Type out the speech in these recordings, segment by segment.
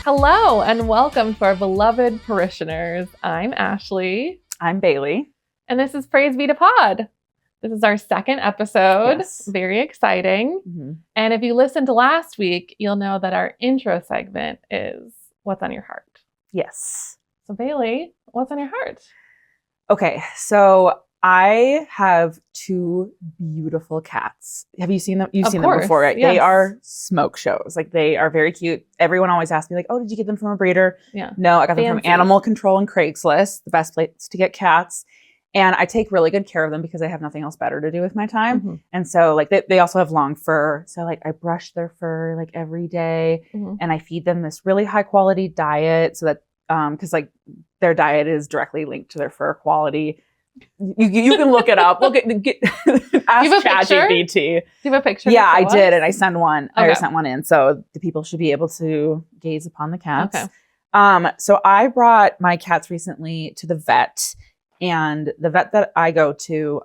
Hello and welcome to our beloved parishioners. I'm Ashley. I'm Bailey. And this is Praise Be to Pod. This is our second episode. Yes. Very exciting. Mm-hmm. And if you listened to last week, you'll know that our intro segment is What's on Your Heart? Yes. So Bailey, what's on your heart? Okay, so I have two beautiful cats. Have you seen them? You've seen them before, right? Yes. They are smoke shows. Like, they are very cute. Everyone always asks me, like, oh, did you get them from a breeder? Yeah. No, I got them from Fancy. Animal Control and Craigslist, the best place to get cats. And I take really good care of them because I have nothing else better to do with my time. Mm-hmm. And so, like, they also have long fur. So, like, I brush their fur, like, every day. Mm-hmm. And I feed them this really high quality diet so that, because, like, their diet is directly linked to their fur quality. You can look it up. Look at ask ChatGPT. Do you have a picture? Yeah, I did, and I sent one. Okay. I sent one in, so the people should be able to gaze upon the cats. Okay. So I brought my cats recently to the vet, and the vet that I go to,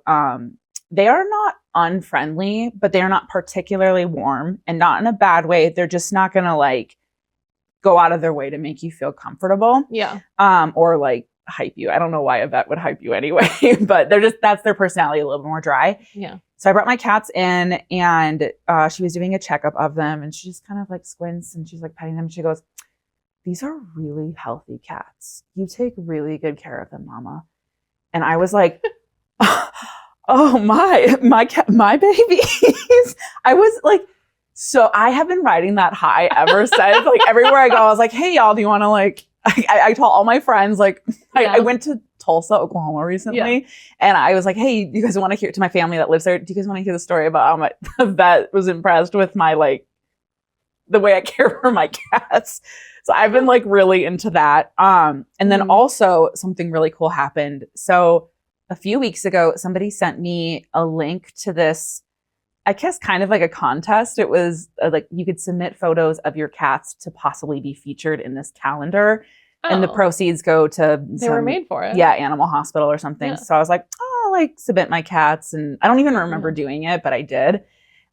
they are not unfriendly, but they are not particularly warm, and not in a bad way. They're just not gonna like go out of their way to make you feel comfortable. Yeah. Or like hype you. I don't know why a vet would hype you anyway, but that's their personality, a little more dry. Yeah. So I brought my cats in, and she was doing a checkup of them, and she just kind of like squints, and she's like petting them. She goes, "These are really healthy cats. You take really good care of them, Mama." And I was like, "Oh my babies." I was like, so I have been riding that high ever since. Like, everywhere I go, I was like, "Hey, y'all, do you want to like?" I told all my friends, like, Yeah. I went to Tulsa, Oklahoma recently, and I was like, "Hey, you guys want to hear," to my family that lives there, "Do you guys want to hear the story about how my the vet was impressed with my, like, the way I care for my cats?" So I've been like really into that. And then also something really cool happened. So a few weeks ago, somebody sent me a link to this, I guess, kind of like a contest. It was like you could submit photos of your cats to possibly be featured in this calendar. And the proceeds go to They were made for it. Yeah, animal hospital or something. Yeah. So I was like, oh, I'll like submit my cats. And I don't even remember doing it, but I did.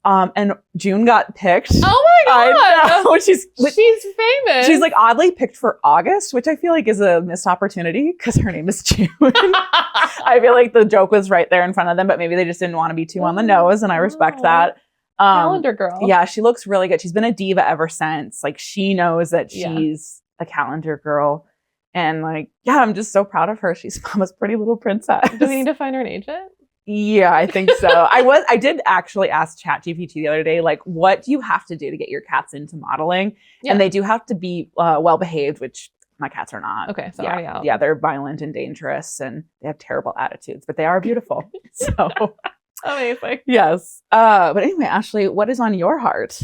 And June got picked. Oh my God. I know. She's famous. She's like oddly picked for August, which I feel like is a missed opportunity because her name is June. I feel like the joke was right there in front of them, but maybe they just didn't want to be too on the nose, and I respect that. Calendar girl. Yeah, she looks really good. She's been a diva ever since. Like, she knows that she's a calendar girl. And like, yeah, I'm just so proud of her. She's Mama's pretty little princess. Do we need to find her an agent? Yeah, I think so. I did actually ask ChatGPT the other day, like, what do you have to do to get your cats into modeling? Yeah. And they do have to be well behaved, which my cats are not. Okay, so already out. Yeah, they're violent and dangerous, and they have terrible attitudes, but they are beautiful. So amazing. Yes. But anyway, Ashley, what is on your heart?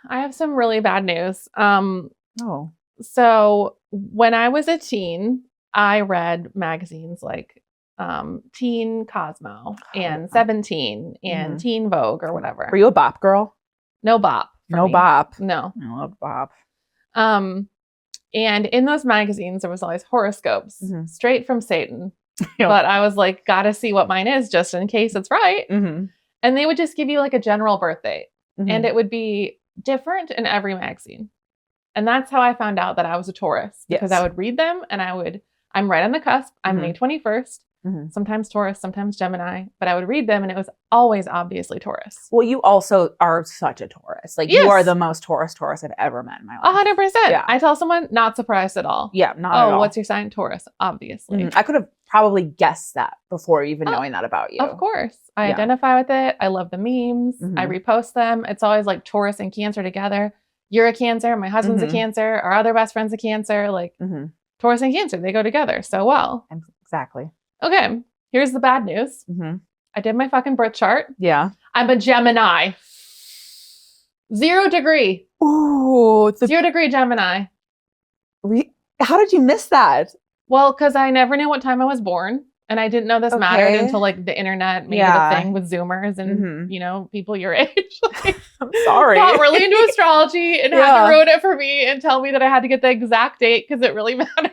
I have some really bad news. Oh. So when I was a teen, I read magazines like Teen Cosmo and 17 and Teen Vogue or whatever. Were you a bop girl? No bop. No bop. No. I love bop. And in those magazines, there was always horoscopes straight from Satan. Yep. But I was like, gotta see what mine is just in case it's right. Mm-hmm. And they would just give you like a general birth date. Mm-hmm. And it would be different in every magazine. And that's how I found out that I was a Taurus. Because I would read them and I'm right on the cusp. I'm May 21st. Sometimes Taurus, sometimes Gemini, but I would read them and it was always obviously Taurus. Well, you also are such a Taurus. Like, you are the most Taurus I've ever met in my life. 100%. Yeah. I tell someone, not surprised at all. Yeah, not at all. Oh, what's your sign? Taurus, obviously. I could have probably guessed that before even knowing that about you. Of course. I identify with it. I love the memes. I repost them. It's always like Taurus and Cancer together. You're a Cancer. My husband's a Cancer. Our other best friend's a Cancer. Like, Taurus and Cancer, they go together so well. Exactly. Okay. Here's the bad news. I did my fucking birth chart. Yeah. I'm a Gemini. 0 degree. Ooh. 0 degree Gemini. How did you miss that? Well, because I never knew what time I was born. And I didn't know this mattered until like the internet made it a thing with Zoomers and, you know, people your age. Like, I'm sorry. Got really into astrology and had to ruin it for me and tell me that I had to get the exact date because it really mattered.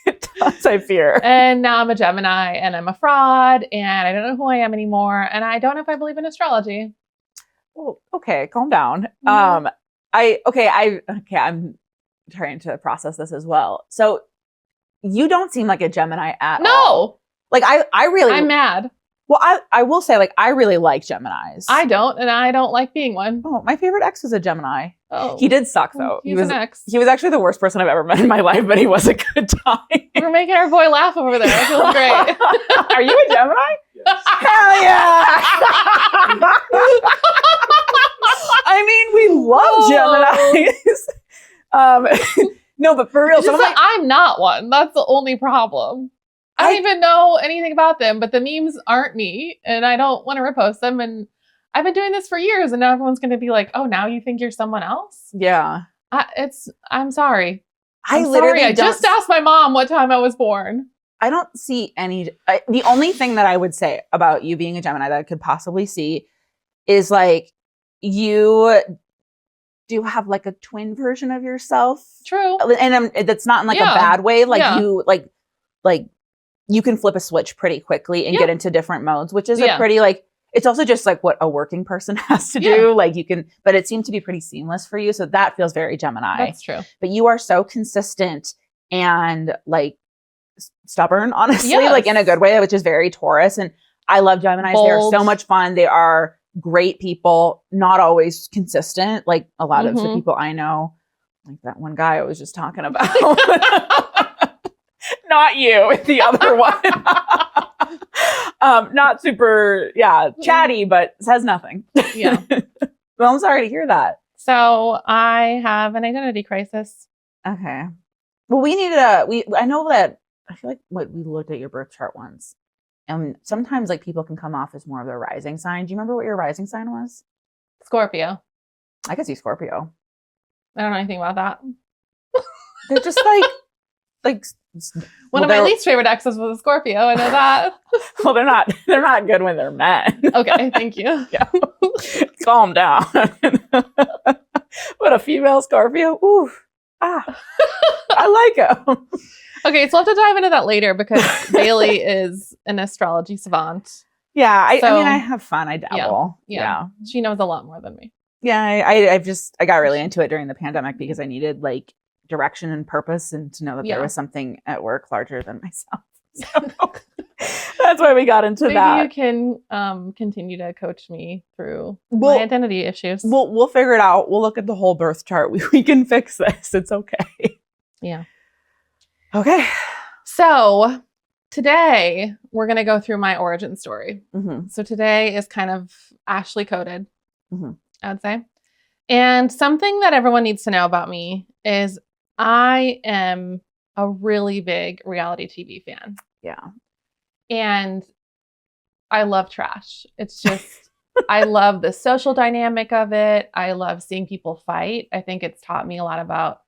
It does, I fear. And now I'm a Gemini and I'm a fraud and I don't know who I am anymore. And I don't know if I believe in astrology. Well, okay, calm down. I'm trying to process this as well. So you don't seem like a Gemini at all. Like I'm mad. Well, I will say, like, I really like Geminis. I don't, and I don't like being one. Oh, my favorite ex was a Gemini. Oh. He did suck, though. He was an ex. He was actually the worst person I've ever met in my life, but he was a good time. We're making our boy laugh over there. I feel great. Are you a Gemini? Yes. Hell yeah! I mean, we love Geminis. No, but for real, it's just like, I'm not one. That's the only problem. I don't even know anything about them, but the memes aren't me, and I don't want to repost them. And I've been doing this for years, and now everyone's going to be like, "Oh, now you think you're someone else?" Yeah. I'm sorry. I just asked my mom what time I was born. I don't see any. The only thing that I would say about you being a Gemini that I could possibly see is like you do have like a twin version of yourself. True. And that's not in like a bad way. Like you like you can flip a switch pretty quickly and get into different modes, which is a pretty like, it's also just like what a working person has to do. Like you can, but it seemed to be pretty seamless for you. So that feels very Gemini. That's true. But you are so consistent and like stubborn, honestly, like in a good way, which is very Taurus. And I love Geminis. They are so much fun. They are great people, not always consistent. Like a lot of the people I know, like that one guy I was just talking about. Not you, the other one. Not super, chatty, but says nothing. Yeah. Well, I'm sorry to hear that. So I have an identity crisis. Okay. Well, I know that, I feel like we looked at your birth chart once. And sometimes like people can come off as more of their rising sign. Do you remember what your rising sign was? Scorpio. I could see Scorpio. I don't know anything about that. They're just like one of my least favorite exes was a Scorpio. I know that. Well, they're not good when they're men. Okay, thank you. Yeah. Calm down. But a female Scorpio, ooh, I like them. Okay, so we'll have to dive into that later because Bailey is an astrology savant. Yeah, I mean, I have fun. I dabble. Yeah. She knows a lot more than me. Yeah, I got really into it during the pandemic because I needed like direction and purpose and to know that there was something at work larger than myself. So that's why we got into that. Maybe you can continue to coach me through my identity issues. We'll figure it out. We'll look at the whole birth chart. We can fix this. It's okay. Yeah. Okay. So today we're going to go through my origin story. Mm-hmm. So today is kind of Ashley coded, I would say. And something that everyone needs to know about me is I am a really big reality TV fan. Yeah. And I love trash. It's just, I love the social dynamic of it. I love seeing people fight. I think it's taught me a lot about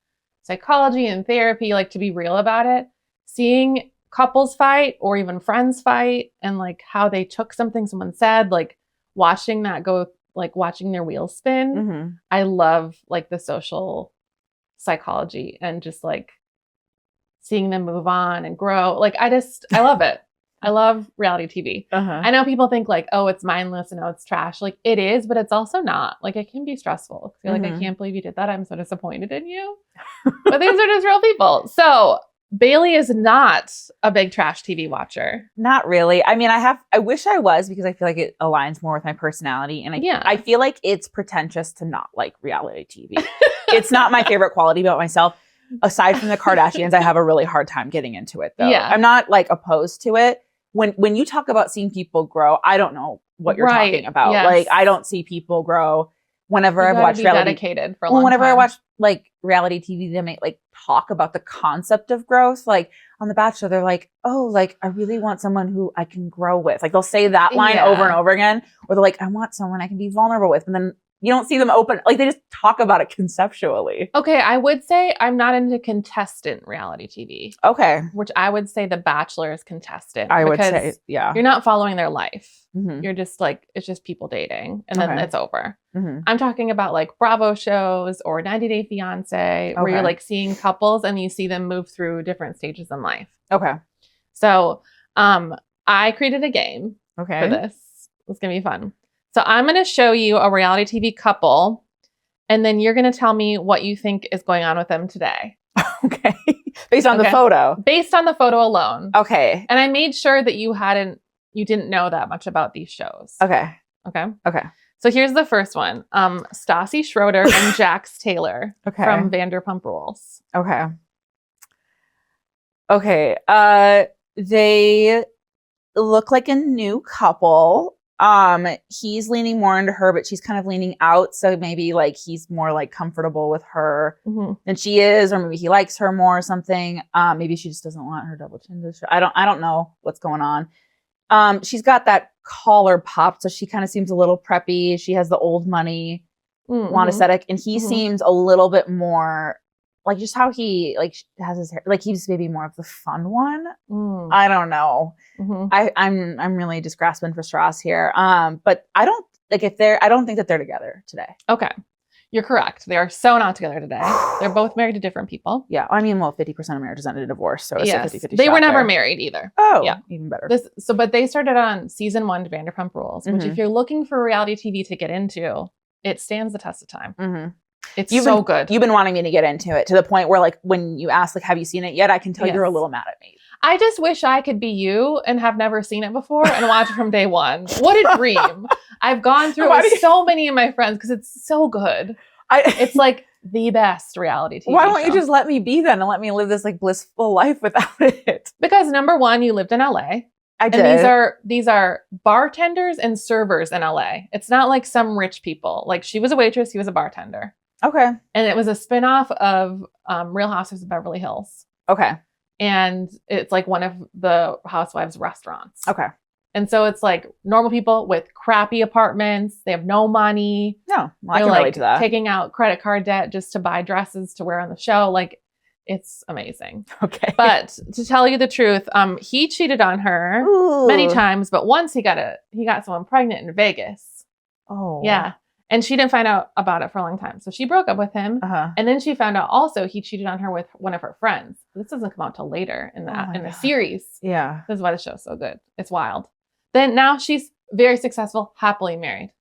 psychology and therapy, like to be real about it. Seeing couples fight or even friends fight and like how they took something someone said, like watching that go, like watching their wheels spin. Mm-hmm. I love like the social psychology and just like seeing them move on and grow. Like I love it. I love reality TV. I know people think like, oh, it's mindless and oh, it's trash. Like it is, but it's also not. Like it can be stressful. I feel like I can't believe you did that. I'm so disappointed in you. But these are just real people. So Bailey is not a big trash TV watcher. Not really. I mean, I wish I was because I feel like it aligns more with my personality. And I feel like it's pretentious to not like reality TV. It's not my favorite quality about myself. Aside from the Kardashians, I have a really hard time getting into it though. Yeah. I'm not like opposed to it. When you talk about seeing people grow, I don't know what you're talking about. Yes. Like I don't see people grow. Whenever I've watched reality, dedicated for a long whenever time. I watch like reality TV, they might like talk about the concept of growth. Like on The Bachelor, they're like, "Oh, like I really want someone who I can grow with." Like they'll say that line over and over again, or they're like, "I want someone I can be vulnerable with," and then you don't see them open. Like they just talk about it conceptually. Okay, I would say I'm not into contestant reality TV. Okay, which I would say The Bachelor is contestant. I would say, yeah, you're not following their life. Mm-hmm. You're just like, it's just people dating and then it's over. Mm-hmm. I'm talking about like Bravo shows or 90 Day Fiance where you're like seeing couples and you see them move through different stages in life. Okay. So I created a game for this. It's going to be fun. So I'm going to show you a reality TV couple And then you're going to tell me what you think is going on with them today. Okay. Based on the photo. Based on the photo alone. Okay. And I made sure that you didn't know that much about these shows. Okay. Okay. Okay. So here's the first one. Stassi Schroeder and Jax Taylor from Vanderpump Rules. Okay. Okay. They look like a new couple. He's leaning more into her, but she's kind of leaning out. So maybe like he's more like comfortable with her than she is, or maybe he likes her more or something. Maybe she just doesn't want her double chin to show. I don't know what's going on. She's got that collar popped, so she kind of seems a little preppy. She has the old money blonde aesthetic, and he seems a little bit more like just how he like has his hair. Like he's maybe more of the fun one. I don't know. I'm really just grasping for straws here. But I don't think that they're together today. Okay. You're correct. They are so not together today. They're both married to different people. Yeah. I mean, well, 50% of marriages end in a divorce. So it's a 50-50 They were never there. married either. Oh, yeah. Even better. But they started on season 1 Vanderpump Rules, which if you're looking for reality TV to get into, it stands the test of time. It's so good. You've been wanting me to get into it to the point where like when you ask like, have you seen it yet? I can tell you're a little mad at me. I just wish I could be you and have never seen it before and watch it from day one. What a dream. I've gone through it with so many of my friends because it's so good. It's like the best reality TV Why don't show. you just let me be then and let me live this like blissful life without it? Because number one, you lived in LA. I did. And these are bartenders and servers in LA. It's not like some rich people. Like she was a waitress, he was a bartender. Okay. And it was a spinoff of Real Housewives of Beverly Hills. Okay. And it's like one of the housewives' restaurants. Okay. And so it's like normal people with crappy apartments. They have no money. No, well, I can relate to that. Taking out credit card debt just to buy dresses to wear on the show. Like, it's amazing. Okay. But to tell you the truth, he cheated on her many times, but once he got someone pregnant in Vegas. Oh. Yeah. And she didn't find out about it for a long time. So she broke up with him. And then she found out also he cheated on her with one of her friends. This doesn't come out till later in the series. Yeah. This is why the show's so good. It's wild. Then now she's very successful, happily married.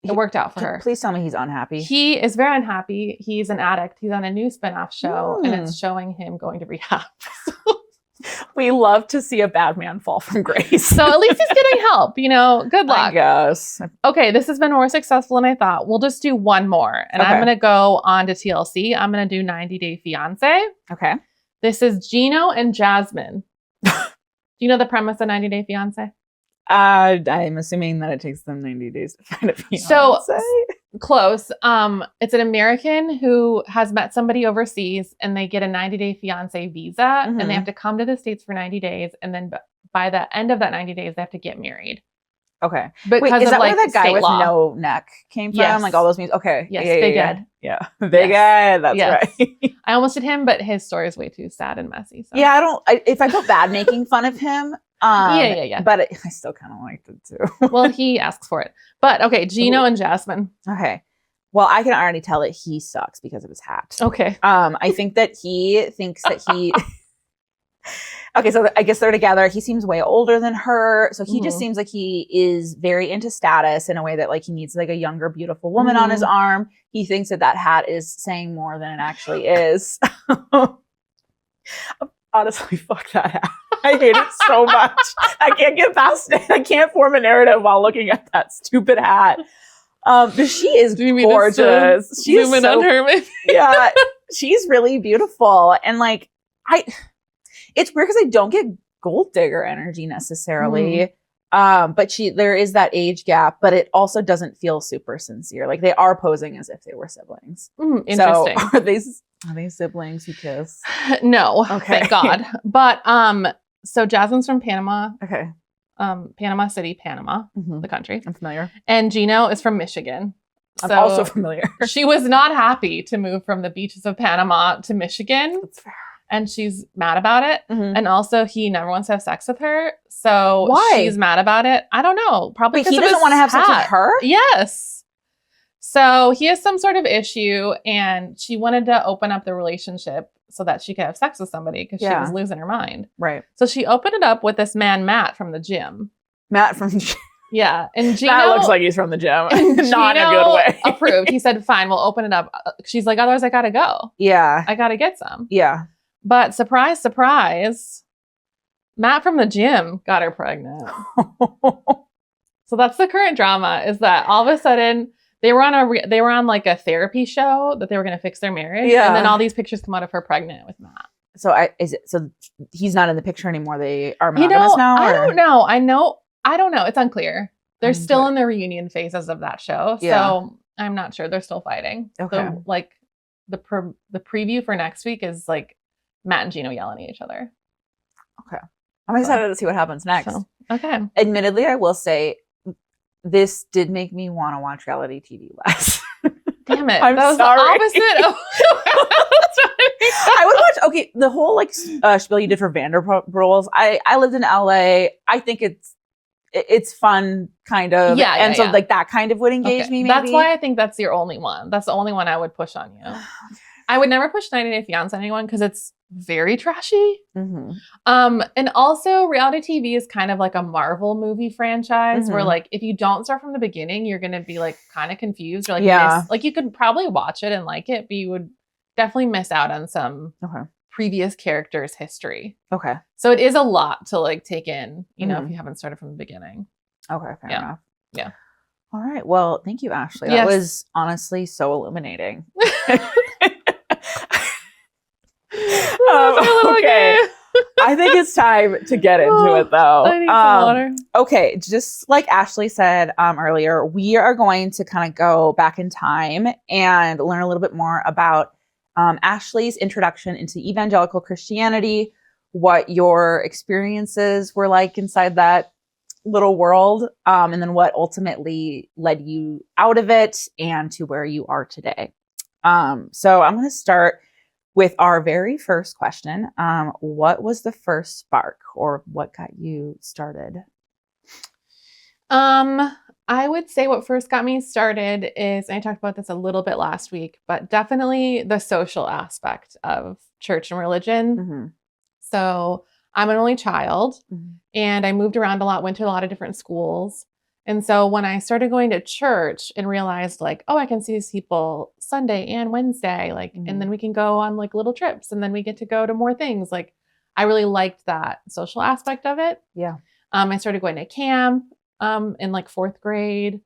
It worked out for her. Please tell me he's unhappy. He is very unhappy. He's an addict. He's on a new spinoff show and it's showing him going to rehab. We love to see a bad man fall from grace. So at least he's getting help, good luck. I guess. Okay, this has been more successful than I thought. We'll just do one more. And I'm going to go on to TLC. I'm going to do 90 Day Fiancé. Okay. This is Gino and Jasmine. Do you know the premise of 90 Day Fiancé? I'm assuming that it takes them 90 days to find a fiancé. So close. It's an American who has met somebody overseas and they get a 90-day fiancé visa and they have to come to the States for 90 days. And then by the end of that 90 days, they have to get married. Okay. Because wait, is that like where that guy with law. No neck came from? Yes. Like all those memes? Okay. Yes, yeah, Big Ed. Yeah. Big Ed. That's right. I almost did him, but his story is way too sad and messy. So. Yeah, if I feel bad making fun of him. Yeah. But I still kind of liked it too. Well, he asks for it. But okay, Gino and Jasmine. Okay. Well, I can already tell that he sucks because of his hat. Okay. I think that he thinks that he... Okay, so I guess they're together. He seems way older than her. So he just seems like he is very into status in a way that like he needs like a younger, beautiful woman on his arm. He thinks that hat is saying more than it actually is. Honestly, fuck that hat. I hate it so much. I can't get past it. I can't form a narrative while looking at that stupid hat. She is gorgeous. She's zoom in on her, maybe? Yeah, she's really beautiful. And like, it's weird because I don't get gold digger energy necessarily. But there is that age gap, but it also doesn't feel super sincere. Like they are posing as if they were siblings. Interesting. So are they siblings who kiss? No, thank God. But so Jasmine's from Panama. Okay. Panama City, Panama, the country. I'm familiar. And Gino is from Michigan. I'm also familiar. She was not happy to move from the beaches of Panama to Michigan. That's fair. And she's mad about it. And also he never wants to have sex with her. So why? She's mad about it. I don't know. Probably because he doesn't want to have sex with her? Yes. So he has some sort of issue and she wanted to open up the relationship so that she could have sex with somebody because she was losing her mind. Right. So she opened it up with this man, Matt, from the gym. Matt from the gym. Yeah. And Gino, that looks like he's from the gym. Not in a good way. Approved. He said, fine, we'll open it up. She's like, otherwise I gotta go. Yeah. I gotta get some. Yeah. But surprise, surprise, Matt from the gym got her pregnant. So that's the current drama, is that all of a sudden they were on like a therapy show that they were going to fix their marriage. Yeah. And then all these pictures come out of her pregnant with Matt. So so he's not in the picture anymore. They are monogamous now? Or? I don't know. It's unclear. They're still in the reunion phases of that show. Yeah. So I'm not sure. They're still fighting. Okay. So like the preview for next week is like Matt and Gino yelling at each other. Okay. I'm excited to see what happens next. So, okay. Admittedly, I will say this did make me want to watch reality TV less. Damn it. That was sorry. The opposite. I would watch, okay, the whole like spiel you did for Vanderpump. I lived in LA. I think it's fun, kind of. Yeah. And so like that kind of would engage me maybe. That's why I think that's your only one. That's the only one I would push on you. I would never push 90 Day Fiancé on anyone because it's very trashy. Mm-hmm. And also reality TV is kind of like a Marvel movie franchise where like if you don't start from the beginning, you're going to be like kind of confused. Or like, like you could probably watch it and like it, but you would definitely miss out on some previous characters' history. Okay. So it is a lot to like take in, you know, if you haven't started from the beginning. Okay, fair enough. Yeah. All right. Well, thank you, Ashley. That was honestly so illuminating. Okay. I think it's time to get into it though. I need some water. Okay. Just like Ashley said earlier, we are going to kind of go back in time and learn a little bit more about Ashley's introduction into evangelical Christianity, what your experiences were like inside that little world, and then what ultimately led you out of it and to where you are today. So I'm going to start with our very first question. What was the first spark, or what got you started? I would say what first got me started is, and I talked about this a little bit last week, but definitely the social aspect of church and religion. Mm-hmm. So I'm an only child and I moved around a lot, went to a lot of different schools. And so when I started going to church and realized like, oh, I can see these people Sunday and Wednesday, like, and then we can go on like little trips and then we get to go to more things. Like I really liked that social aspect of it. Yeah. I started going to camp in like 4th grade,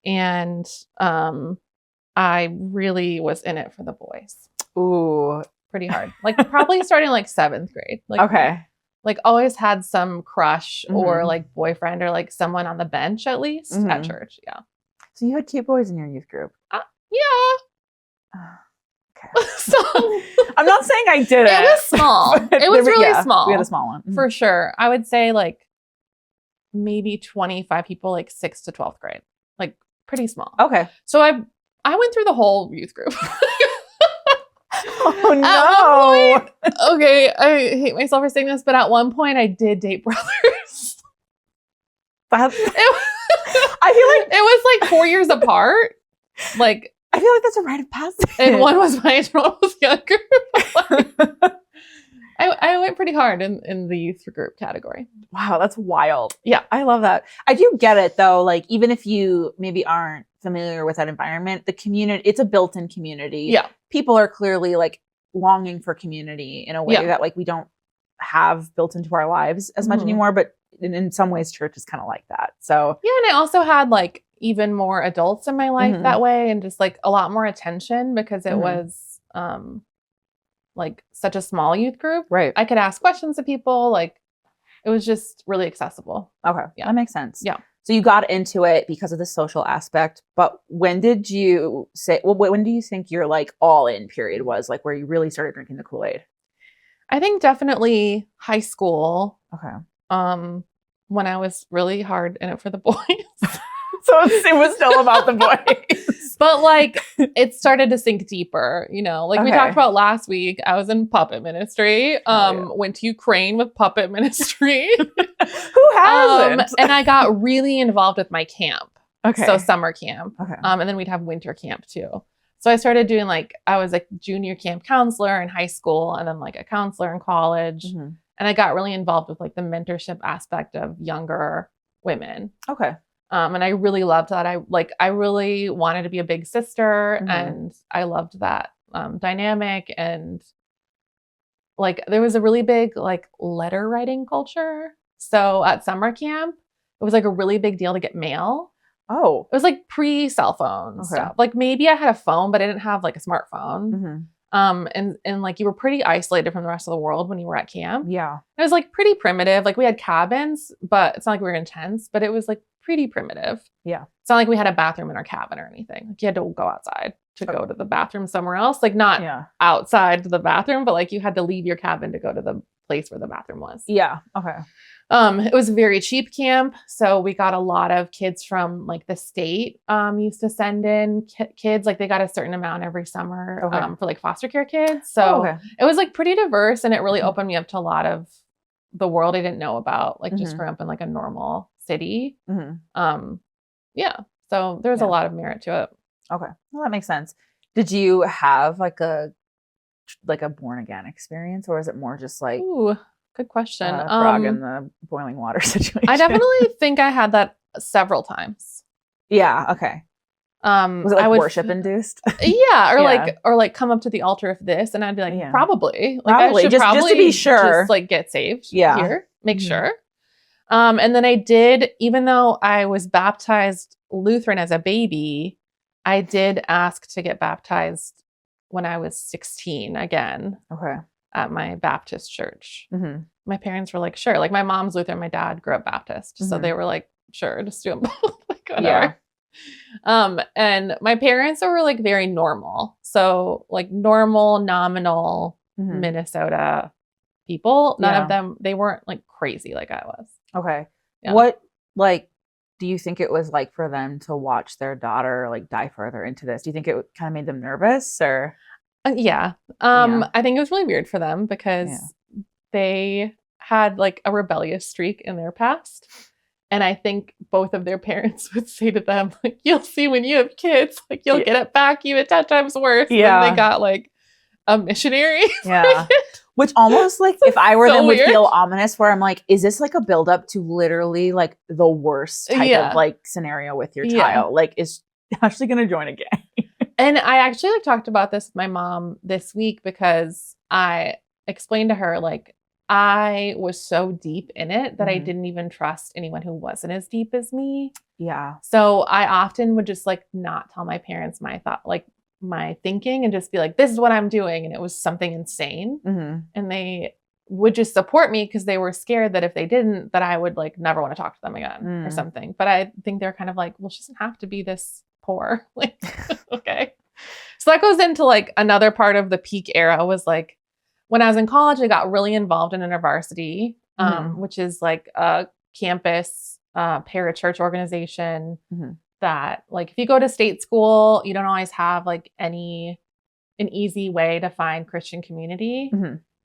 and I really was in it for the boys. Ooh, pretty hard. Like probably starting like 7th grade. Like, okay. Like always had some crush or like boyfriend or like someone on the bench at least at church. Yeah. So you had cute boys in your youth group? Yeah. Okay. So I'm not saying I did it. It was small. It was really small. We had a small one. For sure. I would say like maybe 25 people, like 6th to 12th grade. Like pretty small. Okay. So I went through the whole youth group. Oh no. Point, okay, I hate myself for saying this, but at one point I did date brothers. I feel like it was like 4 years apart. Like I feel like that's a rite of passage. And one was my age and one was younger. I went pretty hard in the youth group category. Wow, that's wild. Yeah, I love that. I do get it though. Like even if you maybe aren't familiar with that environment, the community, it's a built-in community. Yeah. People are clearly like longing for community in a way that like we don't have built into our lives as much anymore. But in some ways, church is kind of like that. So yeah, and I also had like even more adults in my life that way, and just like a lot more attention because it was like such a small youth group. Right. I could ask questions to people. Like it was just really accessible. Okay. Yeah. That makes sense. Yeah. So you got into it because of the social aspect, but when did you say, well, when do you think your like all in period was, like where you really started drinking the Kool-Aid? I think definitely high school. Okay. When I was really hard in it for the boys. So it was still about the boys. But like it started to sink deeper, you know, like we talked about last week. I was in puppet ministry, went to Ukraine with puppet ministry. Who hasn't? And I got really involved with my camp. Okay. So summer camp. Okay. And then we'd have winter camp too. So I started doing like, I was like junior camp counselor in high school and then like a counselor in college. And I got really involved with like the mentorship aspect of younger women. Okay. And I really loved that. I really wanted to be a big sister, and I loved that dynamic. And like there was a really big like letter writing culture. So at summer camp, it was like a really big deal to get mail. Oh, it was like pre-cell phone stuff. Like maybe I had a phone, but I didn't have like a smartphone. And like you were pretty isolated from the rest of the world when you were at camp. Yeah. It was like pretty primitive. Like we had cabins, but it's not like we were in tents, but it was like pretty primitive. Yeah. It's not like we had a bathroom in our cabin or anything. Like you had to go outside to go to the bathroom somewhere else. Like not outside the bathroom, but like you had to leave your cabin to go to the place where the bathroom was. Yeah. Okay. It was a very cheap camp. So we got a lot of kids from like the state used to send in kids. Like they got a certain amount every summer for like foster care kids. So it was like pretty diverse, and it really opened me up to a lot of the world I didn't know about. Like just growing up in like a normal city. Yeah. So there's a lot of merit to it. Okay. Well, that makes sense. Did you have like a born again experience, or is it more just like good question. Frog in the boiling water situation? I definitely think I had that several times. Yeah. Okay. Was it like worship induced? Yeah. Or like come up to the altar of this, and I'd be like, probably. Like probably. I should just to be sure. Just like get saved. Yeah. Here. Make sure. And then I did, even though I was baptized Lutheran as a baby, I did ask to get baptized when I was 16 again. Okay. At my Baptist church. My parents were like, sure. Like my mom's Lutheran, my dad grew up Baptist. So they were like, sure, just do them both. Like, whatever. And my parents were like very normal. So like normal, nominal Minnesota people. None of them, they weren't like crazy like I was. Okay. Yeah. What like do you think it was like for them to watch their daughter like dive further into this? Do you think it kind of made them nervous or? Yeah. I think it was really weird for them because they had like a rebellious streak in their past. And I think both of their parents would say to them, like, you'll see when you have kids, like you'll get it back even 10 times worse when they got like a missionary. Yeah. Which almost like if I were them would feel ominous, where I'm like, is this like a buildup to literally like the worst type of like scenario with your child? Like is Ashley going to join a gang? And I actually like talked about this with my mom this week because I explained to her, like, I was so deep in it that I didn't even trust anyone who wasn't as deep as me. Yeah. So I often would just like not tell my parents my thought, like my thinking, and just be like, this is what I'm doing. And it was something insane. And they would just support me because they were scared that if they didn't, that I would like never want to talk to them again or something. But I think they're kind of like, well, she doesn't have to be this poor. Like, okay. So that goes into like another part of the peak era was like when I was in college, I got really involved in InterVarsity, which is like a campus parachurch organization that like if you go to state school, you don't always have like an easy way to find Christian community.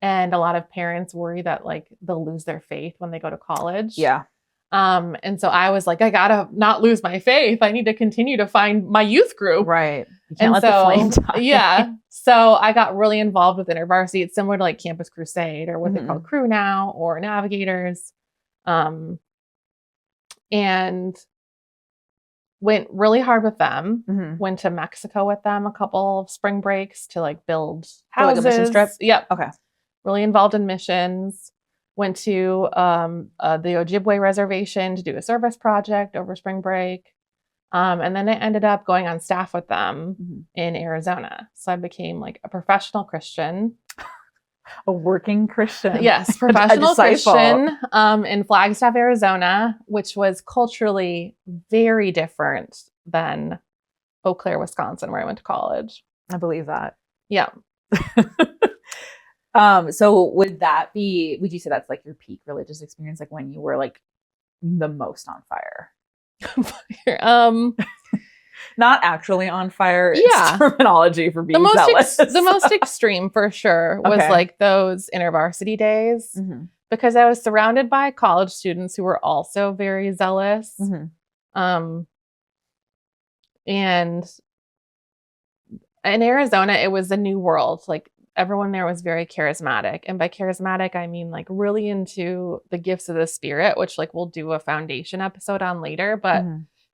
And a lot of parents worry that like they'll lose their faith when they go to college. Yeah. And so I was like, I gotta not lose my faith. I need to continue to find my youth group. Right. You can't let the flame die. Yeah. So I got really involved with InterVarsity. It's similar to like Campus Crusade or what they call Crew now or Navigators. And went really hard with them. Went to Mexico with them a couple of spring breaks to like build houses. Like a mission trip? Yep. Okay. Really involved in missions. Went to the Ojibwe reservation to do a service project over spring break. And then I ended up going on staff with them in Arizona. So I became like a professional Christian. A working Christian. Yes, professional Christian in Flagstaff, Arizona, which was culturally very different than Eau Claire, Wisconsin, where I went to college. I believe that. Yeah. So would you say that's like your peak religious experience, like when you were like the most on fire? Not actually on fire. It's terminology for being zealous. The most extreme for sure was like those InterVarsity days because I was surrounded by college students who were also very zealous. And in Arizona, it was a new world. Like everyone there was very charismatic. And by charismatic, I mean like really into the gifts of the Spirit, which like we'll do a foundation episode on later. But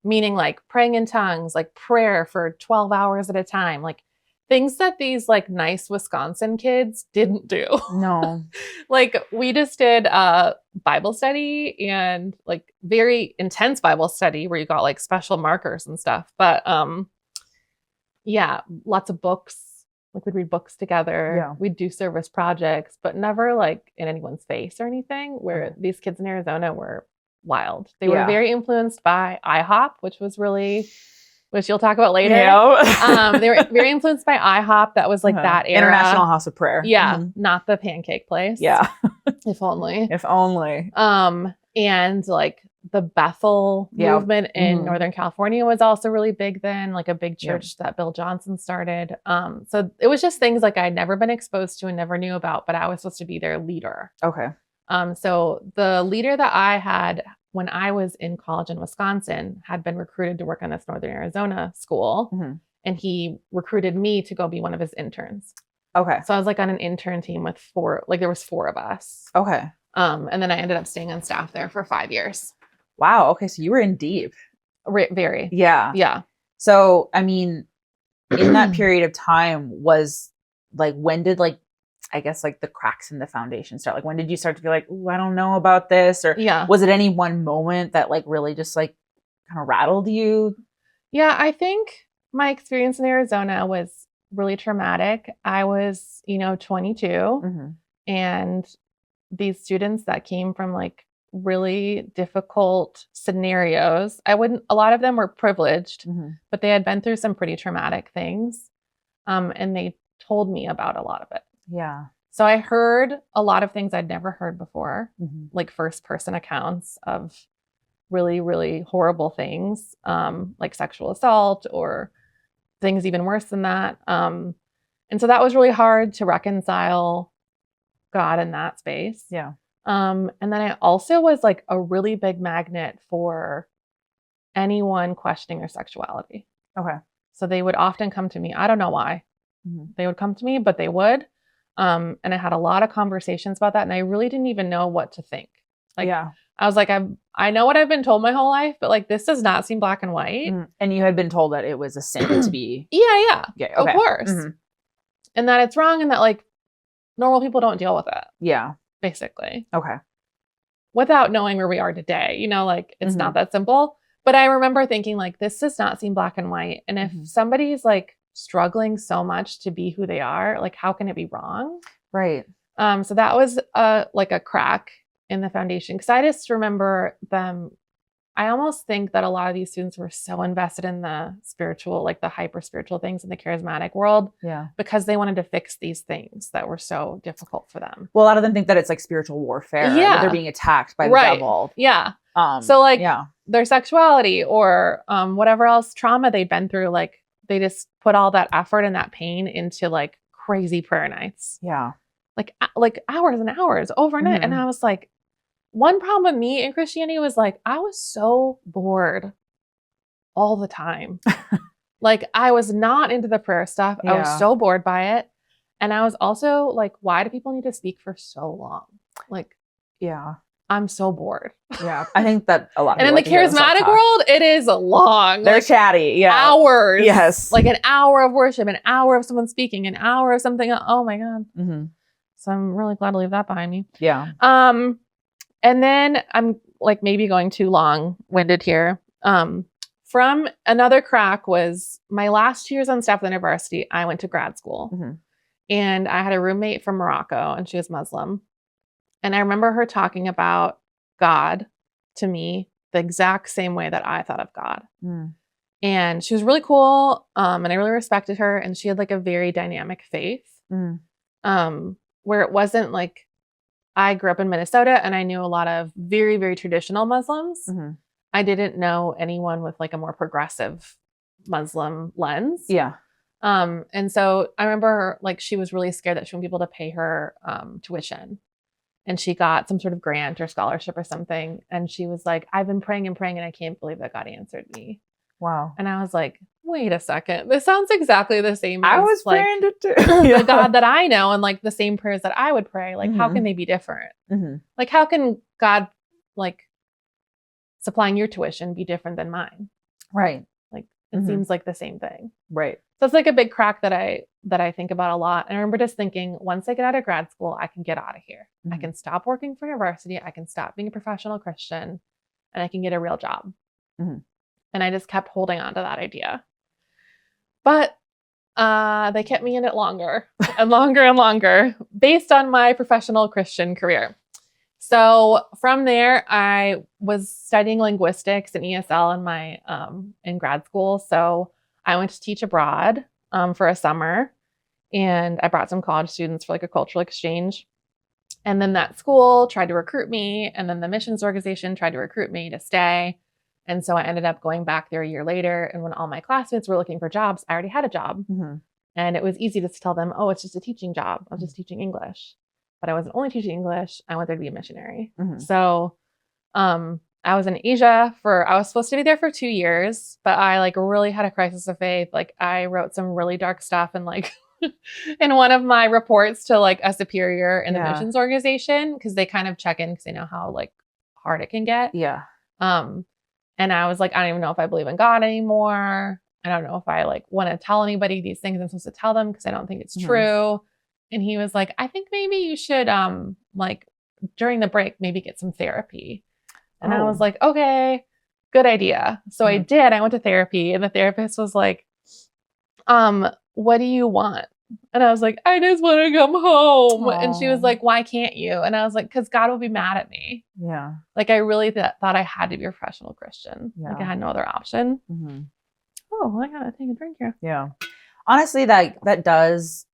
meaning like praying in tongues, like prayer for 12 hours at a time, like things that these like nice Wisconsin kids didn't do. No. Like we just did Bible study and like very intense Bible study where you got like special markers and stuff. But yeah, lots of books. Like we'd read books together. Yeah. We'd do service projects, but never like in anyone's face or anything, where these kids in Arizona were wild. They were very influenced by IHOP, which you'll talk about later. Yeah. They were very influenced by IHOP. That was like that era. International House of Prayer. Yeah. Not the pancake place. Yeah. If only. If only. And like the Bethel movement in Northern California was also really big then, like a big church that Bill Johnson started. So it was just things like I'd never been exposed to and never knew about, but I was supposed to be their leader. Okay. So the leader that I had when I was in college in Wisconsin had been recruited to work on this Northern Arizona school. And he recruited me to go be one of his interns. Okay. So I was like on an intern team with there was 4 of us. Okay. And then I ended up staying on staff there for 5 years. Wow. Okay. So you were in deep. Very. Yeah. Yeah. So, I mean, in that period of time was like, when did like, I guess like the cracks in the foundation start? Like when did you start to feel like, ooh, I don't know about this? Or was it any one moment that like really just like kind of rattled you? Yeah. I think my experience in Arizona was really traumatic. I was, 22 and these students that came from like really difficult scenarios. A lot of them were privileged, but they had been through some pretty traumatic things. And they told me about a lot of it. Yeah. So I heard a lot of things I'd never heard before, like first person accounts of really, really horrible things, like sexual assault or things even worse than that. And so that was really hard to reconcile God in that space. Yeah. And then I also was like a really big magnet for anyone questioning their sexuality. Okay. So they would often come to me. I don't know why. They would come to me, but they would. And I had a lot of conversations about that. And I really didn't even know what to think. Like, I was like, I know what I've been told my whole life, but like, this does not seem black and white. And you had been told that it was a sin to be. Yeah. Okay. Of course. And that it's wrong and that like normal people don't deal with it. Yeah. Basically. Okay. Without knowing where we are today, like it's not that simple. But I remember thinking like, this does not seem black and white. And if somebody's like struggling so much to be who they are, like how can it be wrong? Right. So that was like a crack in the foundation. Cause I just remember them. I almost think that a lot of these students were so invested in the spiritual, like the hyper spiritual things in the charismatic world. Yeah. Because they wanted to fix these things that were so difficult for them. Well, a lot of them think that it's like spiritual warfare. Yeah. That they're being attacked by the devil. Yeah. So like their sexuality or whatever else trauma they'd been through, like they just put all that effort and that pain into like crazy prayer nights. Yeah. Like hours and hours overnight. And I was like, one problem with me in Christianity was like, I was so bored all the time. Like I was not into the prayer stuff. I was so bored by it. And I was also like, why do people need to speak for so long? Like, I'm so bored. Yeah. I think that a lot of and in the charismatic world, it is long. They're like, chatty. Yeah. Hours. Yes. Like an hour of worship, an hour of someone speaking, an hour of something. Oh my God. So I'm really glad to leave that behind me. Yeah. And then I'm like maybe going too long-winded here. From another crack was my last 2 years on staff at the university, I went to grad school. And I had a roommate from Morocco and she was Muslim. And I remember her talking about God to me the exact same way that I thought of God. And she was really cool. And I really respected her. And she had like a very dynamic faith. Where it wasn't like, I grew up in Minnesota and I knew a lot of very, very traditional Muslims. I didn't know anyone with like a more progressive Muslim lens. Yeah. And so I remember her, like she was really scared that she wouldn't be able to pay her tuition. And she got some sort of grant or scholarship or something. And she was like, I've been praying and praying and I can't believe that God answered me. Wow. And I was like, wait a second. This sounds exactly the same. I was like, praying to too. The God that I know and like the same prayers that I would pray. Like, how can they be different? Like, how can God like supplying your tuition be different than mine? Right. Like it seems like the same thing. Right. So it's like a big crack that I think about a lot. And I remember just thinking, once I get out of grad school, I can get out of here. I can stop working for university. I can stop being a professional Christian, and I can get a real job. And I just kept holding on to that idea. But they kept me in it longer and longer and longer based on my professional Christian career. So from there, I was studying linguistics and ESL in grad school. So I went to teach abroad for a summer, and I brought some college students for like a cultural exchange. And then that school tried to recruit me, and then the missions organization tried to recruit me to stay. And so I ended up going back there a year later. And when all my classmates were looking for jobs, I already had a job. And it was easy to tell them, oh, it's just a teaching job. I was just teaching English. But I wasn't only teaching English. I went there to be a missionary. So I was in Asia I was supposed to be there for 2 years, but I like really had a crisis of faith. Like I wrote some really dark stuff and like in one of my reports to like a superior in the missions organization, because they kind of check in because they know how like hard it can get. And I was like, I don't even know if I believe in God anymore. I don't know if I like want to tell anybody these things I'm supposed to tell them because I don't think it's true. And he was like, I think maybe you should like during the break, maybe get some therapy. And I was like, okay, good idea. So I did. I went to therapy, and the therapist was like, what do you want? And I was like, I just want to come home. And she was like, why can't you? And I was like, because God will be mad at me. Like I really thought I had to be a professional Christian. Like I had no other option. Oh, I gotta take a drink here. Honestly, that does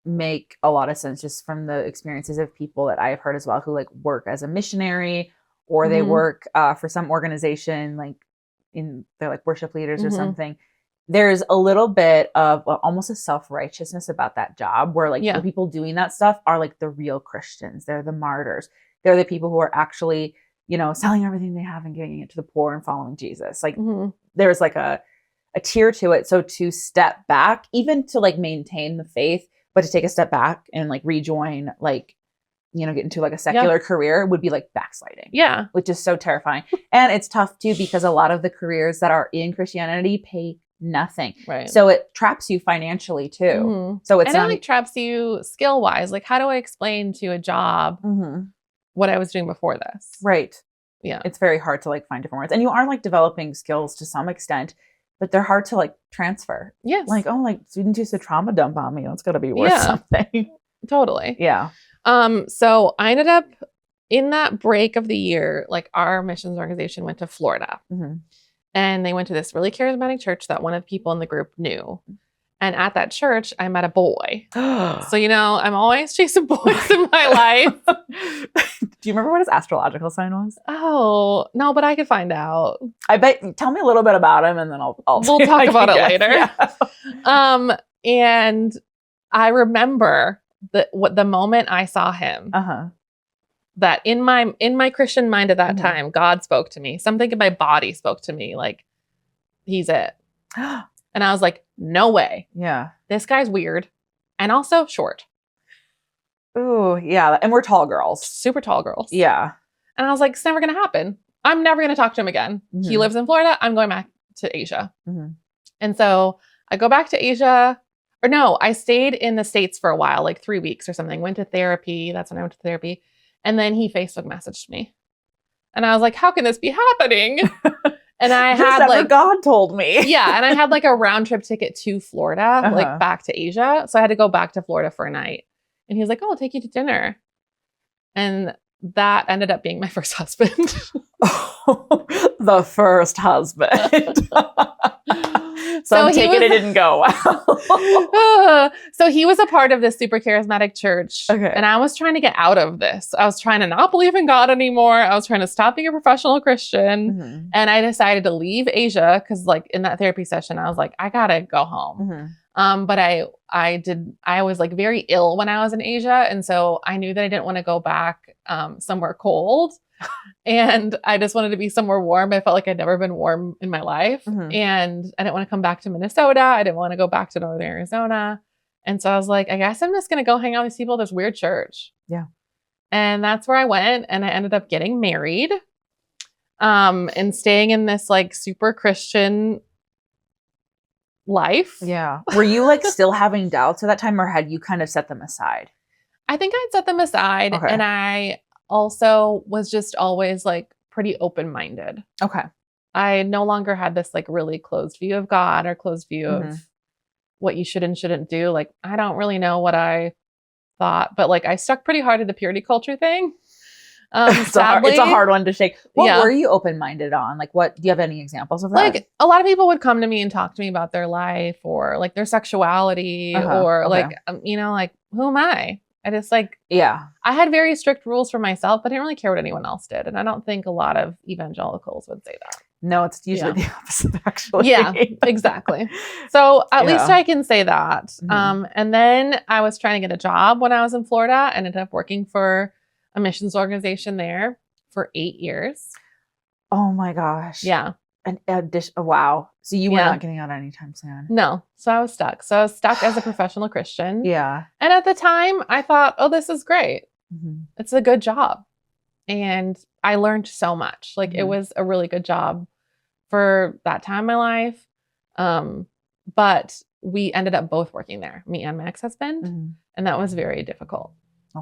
make a lot of sense just from the experiences of people that I've heard as well who like work as a missionary, or they work for some organization, like they're like worship leaders or something. There's a little bit of almost a self-righteousness about that job where like the people doing that stuff are like the real Christians. They're the martyrs. They're the people who are actually, selling everything they have and giving it to the poor and following Jesus. Like there's like a tier to it. So to step back, even to like maintain the faith, but to take a step back and like rejoin, like, get into like a secular career would be like backsliding. Which is so terrifying. And it's tough too, because a lot of the careers that are in Christianity pay nothing. So it traps you financially too. So it's not like traps you skill wise. Like how do I explain to a job what I was doing before this? It's very hard to like find different words. And you are like developing skills to some extent, but they're hard to like transfer. Like, oh, like students used to trauma dump on me. That's gotta be worth something. Totally. So I ended up in that break of the year, like our missions organization went to Florida. And they went to this really charismatic church that one of the people in the group knew. And at that church, I met a boy. So, I'm always chasing boys in my life. Do you remember what his astrological sign was? Oh, no, but I could find out. I bet. Tell me a little bit about him, and then we'll talk about it later. And I remember the moment I saw him. That in my Christian mind at that time, God spoke to me. Something in my body spoke to me, like, he's it. And I was like, no way. This guy's weird. And also short. Ooh, yeah. And we're tall girls. Super tall girls. And I was like, it's never going to happen. I'm never going to talk to him again. He lives in Florida. I'm going back to Asia. And so I go back to Asia. Or no, I stayed in the States for a while, like 3 weeks or something. Went to therapy. That's when I went to therapy. And then he Facebook messaged me. And I was like, how can this be happening? And I had like God told me. And I had like a round trip ticket to Florida, like back to Asia. So I had to go back to Florida for a night. And he was like, oh, I'll take you to dinner. And that ended up being my first husband. The first husband. So I'm taking it didn't go well. So he was a part of this super charismatic church. And I was trying to get out of this. I was trying to not believe in God anymore. I was trying to stop being a professional Christian. And I decided to leave Asia because like in that therapy session, I was like, I gotta go home. But I was like very ill when I was in Asia. And so I knew that I didn't want to go back somewhere cold. And I just wanted to be somewhere warm. I felt like I'd never been warm in my life. And I didn't want to come back to Minnesota. I didn't want to go back to Northern Arizona. And so I was like, I guess I'm just going to go hang out with these people at this weird church. And that's where I went. And I ended up getting married. and staying in this like super Christian life. Yeah. Were you like still having doubts at that time, or had you kind of set them aside? I think I'd set them aside. Okay. And I also was just always like pretty open-minded. Okay. I no longer had this like really closed view of God or closed view of what you should and shouldn't do. Like, I don't really know what I thought, but like I stuck pretty hard to the purity culture thing. Sadly, it's a hard one to shake. What were you open-minded on? Like, what do you have any examples of that? Like, a lot of people would come to me and talk to me about their life or like their sexuality or like, you know, like, who am I? I just like, I had very strict rules for myself, but I didn't really care what anyone else did. And I don't think a lot of evangelicals would say that. No, it's usually the opposite, actually. Yeah, exactly. So at least I can say that. And then I was trying to get a job when I was in Florida and ended up working for a missions organization there for 8 years. Oh my gosh. Yeah. Wow. So you were not getting out anytime soon. No. So I was stuck. So I was stuck as a professional Christian. Yeah. And at the time I thought, oh, this is great. It's a good job. And I learned so much. Like it was a really good job for that time in my life. But we ended up both working there, me and my ex-husband. And that was very difficult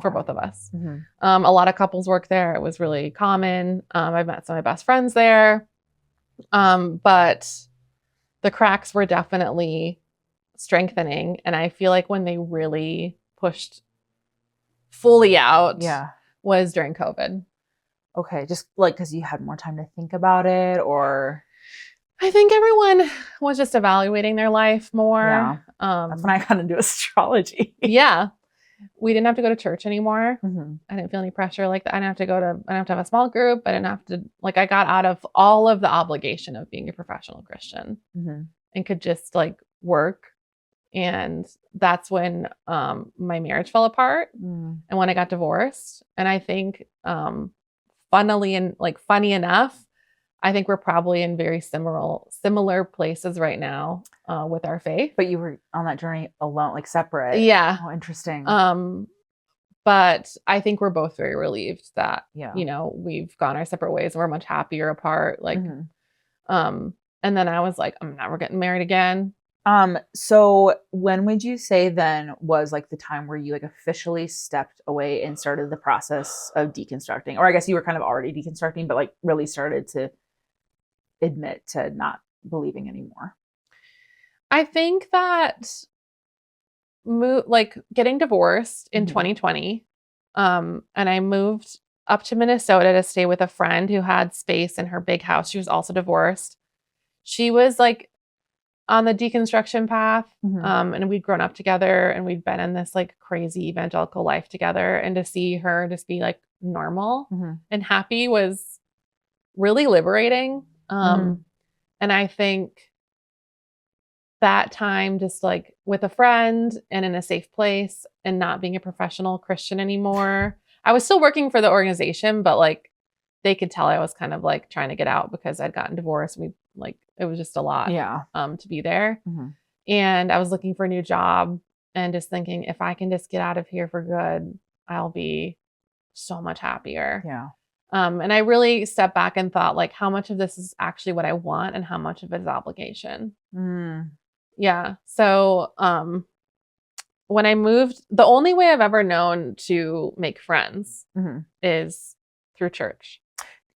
for both of us. A lot of couples work there. It was really common. I've met some of my best friends there. But the cracks were definitely strengthening. And I feel like when they really pushed fully out was during COVID. Okay. Just like, cause you had more time to think about it, or? I think everyone was just evaluating their life more. Yeah. That's when I got into astrology. Yeah. We didn't have to go to church anymore. I didn't feel any pressure like that. I didn't have to have a small group. I didn't have to, like, I got out of all of the obligation of being a professional Christian and could just like work. And that's when my marriage fell apart and when I got divorced. And I think funny enough, I think we're probably in very similar places right now with our faith. But you were on that journey alone, like separate. Yeah. Oh, interesting. But I think we're both very relieved that, you know, we've gone our separate ways and we're much happier apart. Like, and then I was like, I'm never getting married again. So when would you say then was like the time where you like officially stepped away and started the process of deconstructing? Or I guess you were kind of already deconstructing, but like really started to admit to not believing anymore? I think that getting divorced in 2020, and I moved up to Minnesota to stay with a friend who had space in her big house. She was also divorced. She was like on the deconstruction path, and we'd grown up together and we'd been in this like crazy evangelical life together. And to see her just be like normal and happy was really liberating. And I think that time just like with a friend and in a safe place and not being a professional Christian anymore. I was still working for the organization, but like they could tell I was kind of like trying to get out because I'd gotten divorced. It was just a lot to be there. And I was looking for a new job and just thinking, if I can just get out of here for good, I'll be so much happier. Yeah. And I really stepped back and thought, like, how much of this is actually what I want and how much of it is obligation. Yeah. So when I moved, the only way I've ever known to make friends is through church.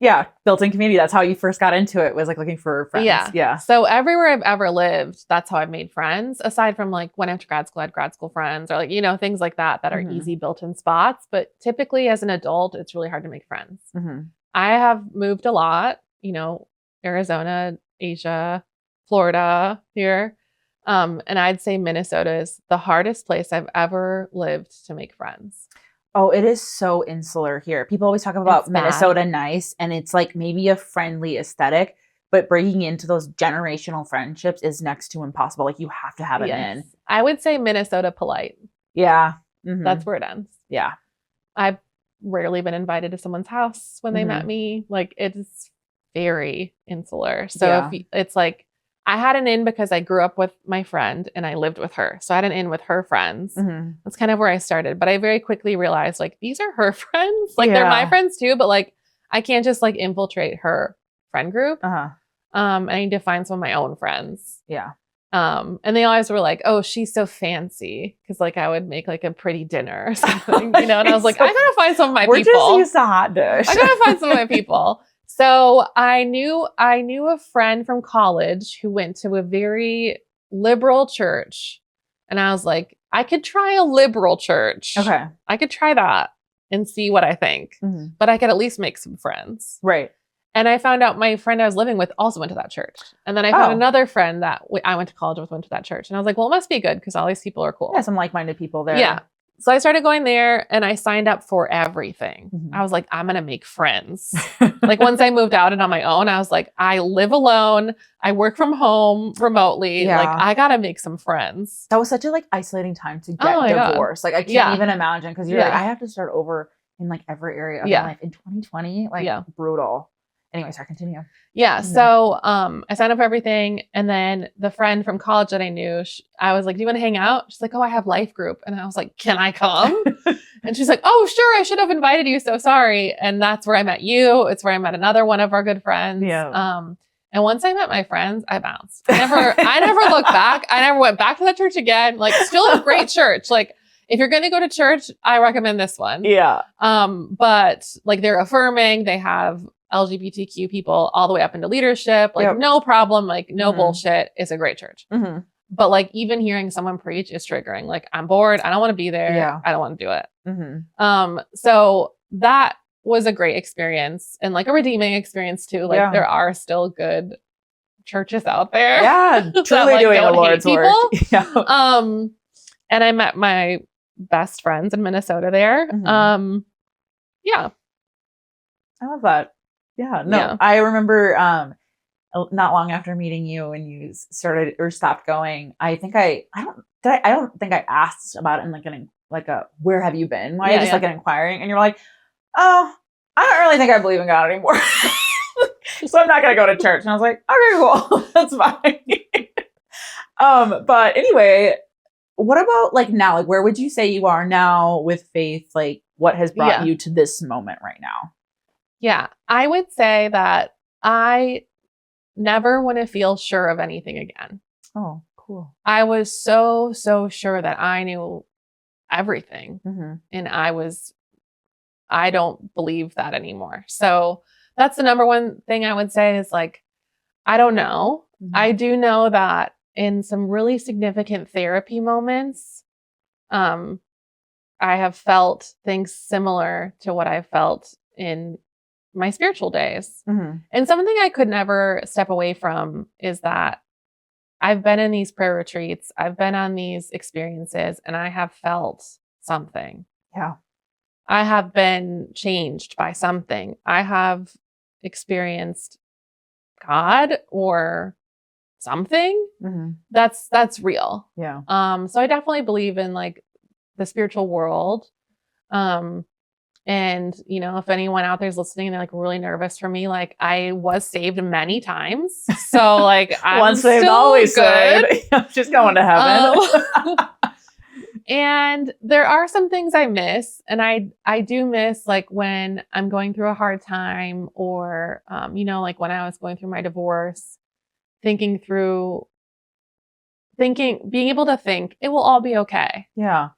Yeah. Built-in community. That's how you first got into it, was like looking for friends. Yeah. So everywhere I've ever lived, that's how I've made friends. Aside from like when I went to grad school, I had grad school friends or like, you know, things like that are easy built-in spots. But typically as an adult, it's really hard to make friends. I have moved a lot, you know, Arizona, Asia, Florida here. And I'd say Minnesota is the hardest place I've ever lived to make friends. Oh, it is so insular here. People always talk about Minnesota nice, and it's like maybe a friendly aesthetic, but breaking into those generational friendships is next to impossible. Like you have to have it in. I would say Minnesota polite. Yeah. That's where it ends. Yeah. I've rarely been invited to someone's house when they met me. Like it's very insular. So if it's like, I had an in because I grew up with my friend and I lived with her. So I had an in with her friends. That's kind of where I started. But I very quickly realized like, these are her friends. Like they're my friends too, but like, I can't just like infiltrate her friend group. Uh-huh. I need to find some of my own friends. Yeah. And they always were like, oh, she's so fancy. Cause like I would make like a pretty dinner or something, you know, and I was like, I gotta find some of my people. We're just used to hot dish. I gotta find some of my people. So I knew a friend from college who went to a very liberal church. And I was like, I could try a liberal church. Okay. I could try that and see what I think. Mm-hmm. But I could at least make some friends. Right. And I found out my friend I was living with also went to that church. And then I found another friend that I went to college with went to that church. And I was like, well, it must be good because all these people are cool. Yeah, some like-minded people there. Yeah. So I started going there and I signed up for everything. Mm-hmm. I was like, I'm going to make friends. Like once I moved out and on my own, I was like, I live alone. I work from home remotely. Yeah. Like I got to make some friends. That was such a like isolating time to get divorced. God. Like I can't even imagine because you're like, I have to start over in like every area of my life in 2020. Like brutal. Anyway, sorry, continue. Yeah. Mm-hmm. So I signed up for everything. And then the friend from college that I knew, I was like, do you want to hang out? She's like, oh, I have life group. And I was like, can I come? And she's like, oh, sure. I should have invited you. So sorry. And that's where I met you. It's where I met another one of our good friends. Yeah. And once I met my friends, I bounced. I never looked back. I never went back to that church again. Like still a great church. Like if you're going to go to church, I recommend this one. Yeah. But like they're affirming, they have LGBTQ people all the way up into leadership, like no problem, like no bullshit. It's a great church. Mm-hmm. But like even hearing someone preach is triggering. Like I'm bored. I don't want to be there. Yeah. I don't want to do it. Mm-hmm. So that was a great experience and like a redeeming experience too. Like there are still good churches out there. Yeah. Truly that, doing the Lord's work. Yeah. And I met my best friends in Minnesota there. Mm-hmm. Yeah. I love that. Yeah, no, yeah. I remember not long after meeting you and you started or stopped going. I think I don't think I asked about it in like a where have you been? Why just like an inquiring, and you're like, oh, I don't really think I believe in God anymore, so I'm not gonna go to church. And I was like, okay, cool, that's fine. But anyway, what about like now? Like, where would you say you are now with faith? Like, what has brought you to this moment right now? Yeah, I would say that I never want to feel sure of anything again. Oh, cool. I was so sure that I knew everything. Mm-hmm. And I don't believe that anymore. So that's the number one thing I would say is like, I don't know. Mm-hmm. I do know that in some really significant therapy moments, I have felt things similar to what I felt in my spiritual days. Mm-hmm. And something I could never step away from is that I've been in these prayer retreats, I've been on these experiences, and I have felt something. Yeah. I have been changed by something. I have experienced God or something that's real. Yeah. So I definitely believe in like the spiritual world. And, you know, if anyone out there is listening and they're like really nervous for me, like I was saved many times. So like I'm once saved, always good. Just going to heaven. And there are some things I miss. And I do miss like when I'm going through a hard time or, you know, like when I was going through my divorce, being able to think it will all be okay. Yeah.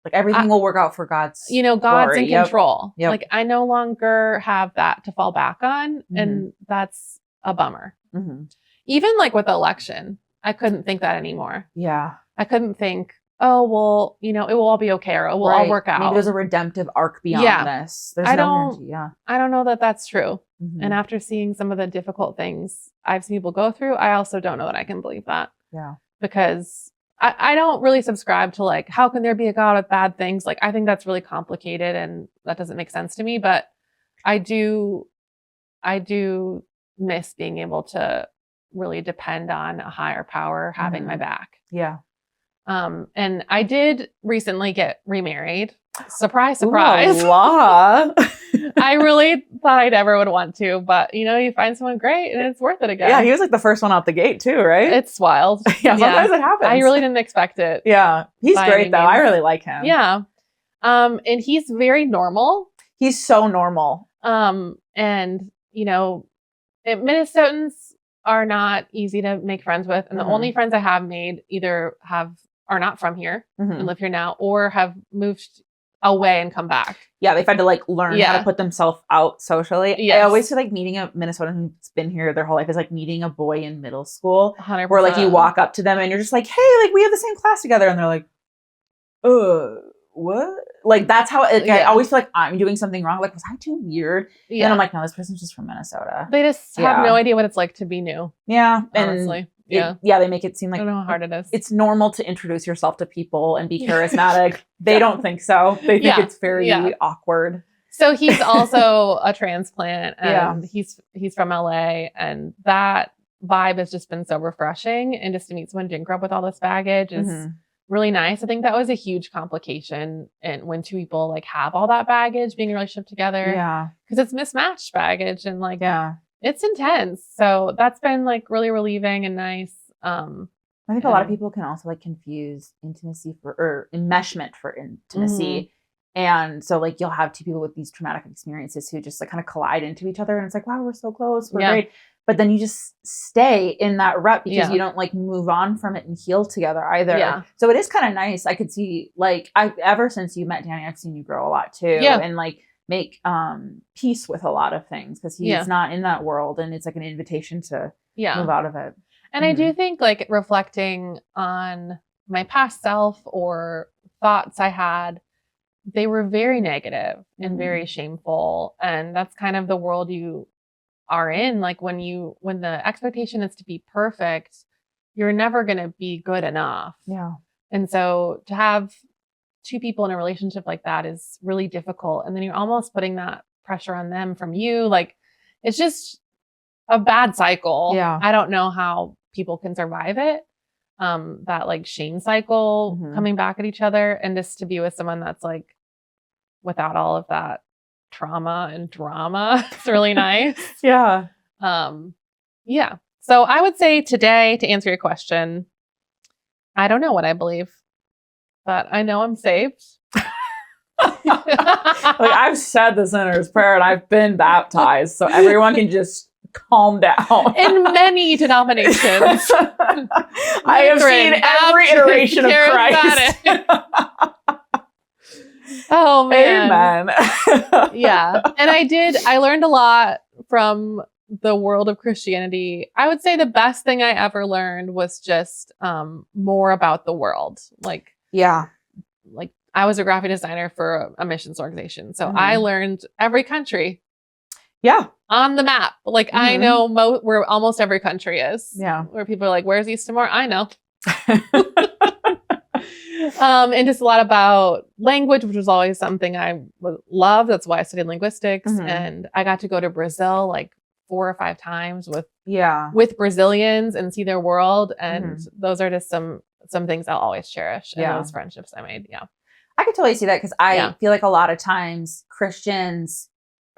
Like everything will work out for God's God's glory. In control. Yep. Like I no longer have that to fall back on. And that's a bummer. Mm-hmm. Even like with the election, I couldn't think that anymore. Yeah. I couldn't think, oh, well, you know, it will all be okay or it will all work out. Maybe there's a redemptive arc beyond this. There's I don't know that that's true. Mm-hmm. And after seeing some of the difficult things I've seen people go through, I also don't know that I can believe that. Yeah. Because I don't really subscribe to like, how can there be a God with bad things? Like, I think that's really complicated and that doesn't make sense to me, but I do miss being able to really depend on a higher power having my back. Yeah. And I did recently get remarried. Surprise, surprise. Ooh, la. I really thought I never would want to, but you know, you find someone great and it's worth it again. Yeah, he was like the first one out the gate too, right? It's wild. Sometimes it happens. I really didn't expect it. Yeah. He's great though. I really like him. Yeah. And he's very normal. He's so normal. And you know, Minnesotans are not easy to make friends with. And the only friends I have made either are not from here and live here now, or have moved away and come back. Yeah, they've had to like learn how to put themselves out socially. Yes. I always feel like meeting a Minnesotan who's been here their whole life is like meeting a boy in middle school, 100%. where like you walk up to them and you're just like, hey, like we have the same class together, and they're like, what? Like that's how I always feel like I'm doing something wrong. Like, was I too weird? Yeah. And I'm like, no, this person's just from Minnesota. They just have no idea what it's like to be new. Yeah, honestly. They make it seem like, I don't know how hard it is. It's normal to introduce yourself to people and be charismatic. They don't think so. They think it's very awkward. So he's also a transplant, and he's from LA, and that vibe has just been so refreshing. And just to meet someone who didn't grow up with all this baggage is really nice. I think that was a huge complication, and when two people like have all that baggage being in a relationship together, because it's mismatched baggage, and like it's intense. So that's been like really relieving and nice. I think a lot of people can also like confuse intimacy or enmeshment for intimacy. And so like you'll have two people with these traumatic experiences who just like kind of collide into each other, and it's like, wow, we're so close, we're great. But then you just stay in that rut because you don't like move on from it and heal together either. Yeah. So it is kind of nice. I could see like ever since you met Danny, I've seen you grow a lot too. Yeah. And like make peace with a lot of things because he's not in that world, and it's like an invitation to move out of it. And I do think like reflecting on my past self or thoughts I had, they were very negative and very shameful. And that's kind of the world you are in. Like when the expectation is to be perfect, you're never going to be good enough. Yeah. And so to have two people in a relationship like that is really difficult. And then you're almost putting that pressure on them from you. Like it's just a bad cycle. Yeah. I don't know how people can survive it. That like shame cycle coming back at each other, and just to be with someone that's like without all of that trauma and drama. It's really nice. Yeah. Yeah. So I would say today, to answer your question, I don't know what I believe, but I know I'm saved. Like I've said the sinner's prayer and I've been baptized, so everyone can just calm down. In many denominations. I have seen every iteration of Christ. Oh man. Amen. Yeah. And I learned a lot from the world of Christianity. I would say the best thing I ever learned was just more about the world. Like I was a graphic designer for a missions organization. So I learned every country. Yeah. On the map. Like I know where almost every country is. Yeah. Where people are like, where's East Timor? I know. And just a lot about language, which was always something I loved. That's why I studied linguistics. And I got to go to Brazil like 4 or 5 times with Brazilians and see their world. And those are just some things I'll always cherish. And those friendships I made. Yeah. I could totally see that because I feel like a lot of times Christians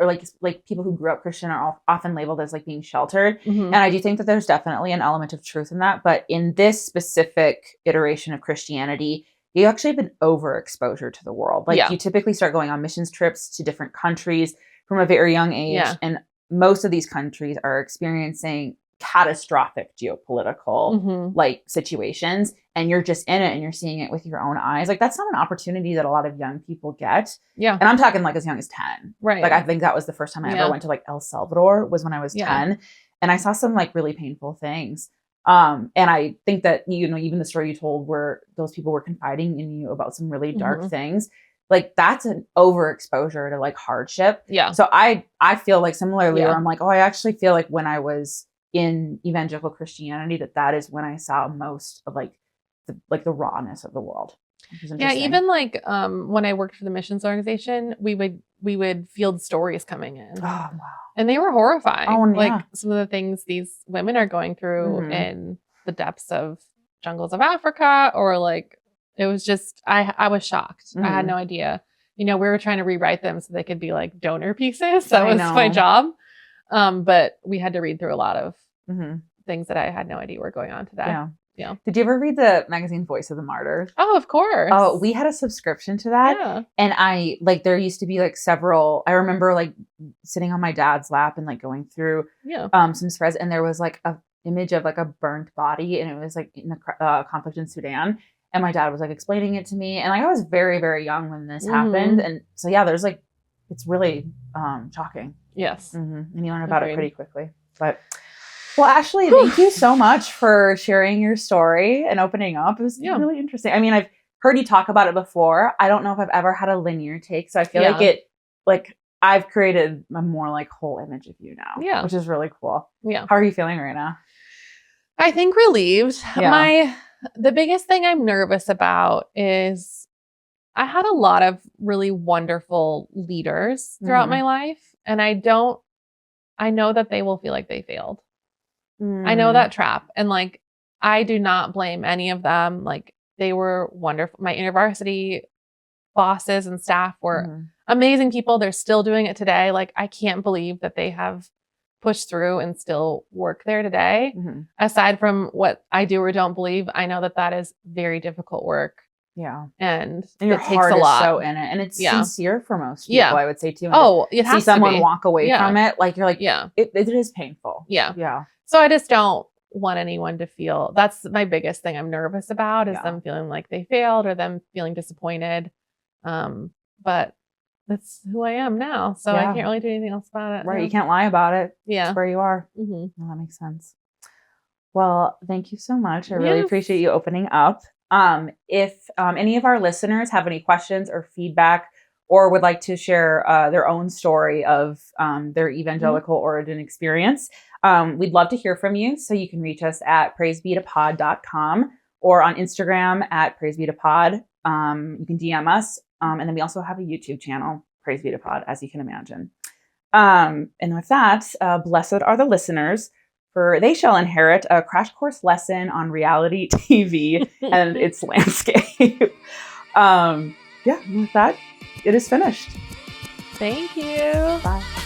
or like people who grew up Christian are often labeled as like being sheltered. And I do think that there's definitely an element of truth in that. But in this specific iteration of Christianity, you actually have an overexposure to the world. Like you typically start going on missions trips to different countries from a very young age. Yeah. And most of these countries are experiencing catastrophic geopolitical like situations, and you're just in it and you're seeing it with your own eyes. Like that's not an opportunity that a lot of young people get. Yeah. And I'm talking like as young as 10. Right. Like I think that was the first time I ever went to like El Salvador was when I was 10, and I saw some like really painful things. And I think that, you know, even the story you told where those people were confiding in you about some really dark things, like that's an overexposure to like hardship. Yeah. So I feel like similarly where I'm like, oh, I actually feel like when I was in evangelical Christianity, that is when I saw most of like the rawness of the world. Yeah, even like when I worked for the missions organization, we would field stories coming in. Oh wow. And they were horrifying. Oh, yeah. Like some of the things these women are going through in the depths of jungles of Africa, or like it was just I was shocked. I had no idea. You know, we were trying to rewrite them so they could be like donor pieces. That was my job. But we had to read through a lot of things that I had no idea were going on today. Yeah. Yeah. Did you ever read the magazine Voice of the Martyrs? Oh, of course. Oh, we had a subscription to that. Yeah. And I like, there used to be like several, I remember like sitting on my dad's lap and like going through some spreads, and there was like a image of like a burnt body, and it was like in the conflict in Sudan. And my dad was like explaining it to me. And like, I was very, very young when this happened. And so, yeah, there's like, it's really shocking. Yes. And you learn about it pretty quickly. But, well, Ashley, thank you so much for sharing your story and opening up. It was really interesting. I mean, I've heard you talk about it before. I don't know if I've ever had a linear take. So I feel like I've created a more like whole image of you now. Yeah. Which is really cool. Yeah. How are you feeling right now? I think relieved. Yeah. The biggest thing I'm nervous about is I had a lot of really wonderful leaders throughout my life. And I know that they will feel like they failed. I know that trap. And like, I do not blame any of them. Like, they were wonderful. My InterVarsity bosses and staff were amazing people. They're still doing it today. Like, I can't believe that they have pushed through and still work there today. Aside from what I do or don't believe, I know that that is very difficult work. Yeah. And your it takes heart a lot. is so in it. And it's sincere for most people, I would say too. And it has see someone to be. walk away from it. Like, you're like, it is painful. Yeah. Yeah. So I just don't want anyone to feel, that's my biggest thing I'm nervous about, is them feeling like they failed or them feeling disappointed. But that's who I am now. So I can't really do anything else about it. Right. You can't lie about it. Yeah. It's where you are. Well, that makes sense. Well, thank you so much. I really appreciate you opening up. If any of our listeners have any questions or feedback, or would like to share their own story of their evangelical origin experience, we'd love to hear from you. So you can reach us at praisebetopod.com or on Instagram at praisebetopod. You can DM us. And then we also have a YouTube channel, Praise Be to Pod, as you can imagine. And with that, blessed are the listeners, for they shall inherit a crash course lesson on reality TV and its landscape. And with that, it is finished. Thank you. Bye.